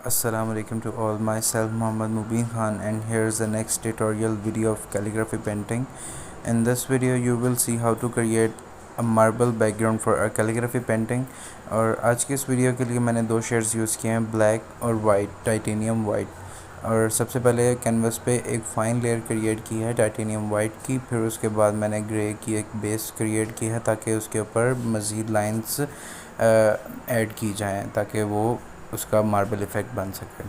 Assalamu alaikum to all. Myself Muhammad Mubin Khan, and here's the next tutorial video of calligraphy painting. In this video you will see how to create a marble background for a calligraphy painting. और आज की इस video के लिए मैंने दो shades use किए हैं, ब्लैक और वाइट, टाइटेनियम वाइट। और सबसे पहले कैनवस पे एक फ़ाइन लेयर क्रिएट की है टाइटेनियम वाइट की, फिर उसके बाद मैंने ग्रे की एक बेस क्रिएट की है ताकि उसके ऊपर मज़ीद लाइंस ऐड की जाएँ ताकि वो उसका मार्बल इफ़ेक्ट बन सके।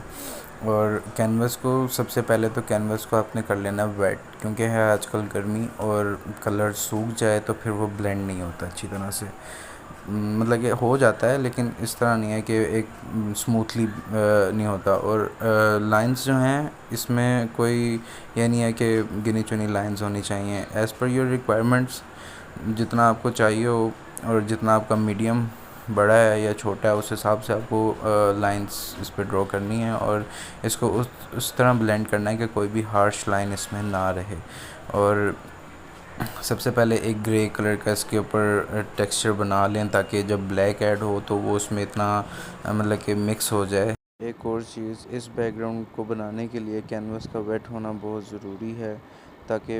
और कैनवस को सबसे पहले तो कैनवस को आपने कर लेना वेट, क्योंकि है आजकल गर्मी और कलर सूख जाए तो फिर वो ब्लेंड नहीं होता अच्छी तरह से। मतलब कि हो जाता है लेकिन इस तरह नहीं है कि एक स्मूथली नहीं होता। और लाइंस जो हैं इसमें कोई ये नहीं है कि गिनी चुनी लाइंस होनी चाहिए, एज़ पर योर रिक्वायरमेंट्स। जितना आपको चाहिए हो और जितना आपका मीडियम बड़ा है या छोटा है उस हिसाब से आपको लाइंस इस पर ड्रॉ करनी है और इसको उस तरह ब्लेंड करना है कि कोई भी हार्श लाइन इसमें ना रहे। और सबसे पहले एक ग्रे कलर का इसके ऊपर टेक्सचर बना लें ताकि जब ब्लैक ऐड हो तो वो उसमें इतना मतलब कि मिक्स हो जाए। एक और चीज़, इस बैकग्राउंड को बनाने के लिए कैनवस का वेट होना बहुत ज़रूरी है ताकि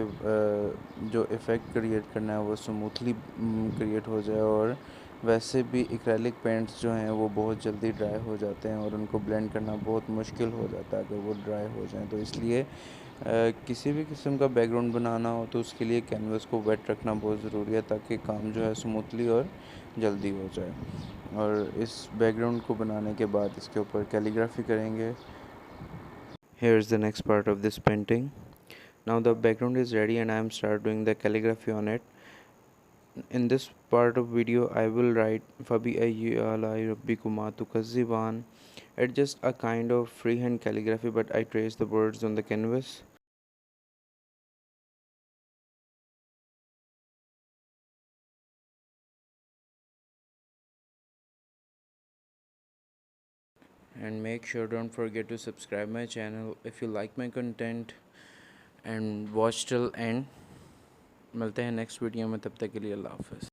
जो इफ़ेक्ट क्रिएट करना है वो स्मूथली क्रिएट हो जाए। और वैसे भी एक्रेलिक पेंट्स जो हैं वो बहुत जल्दी ड्राई हो जाते हैं और उनको ब्लेंड करना बहुत मुश्किल हो जाता है अगर वो ड्राई हो जाएं। तो इसलिए किसी भी किस्म का बैकग्राउंड बनाना हो तो उसके लिए कैनवस को वेट रखना बहुत ज़रूरी है ताकि काम जो है स्मूथली और जल्दी हो जाए। और इस बैकग्राउंड को बनाने के बाद इसके ऊपर कैलीग्राफी करेंगे। Here is the next part of this painting. Now the background is ready and I am start doing the calligraphy on it. In this part of video I will write Fabi ayyi alai rabbikum tukazziban. It's just a kind of freehand calligraphy, but I trace the words on the canvas. And make sure don't forget to subscribe my channel if you like my content and watch till end. मिलते हैं next video में, तब तक के लिए अल्लाह हाफ़िज़।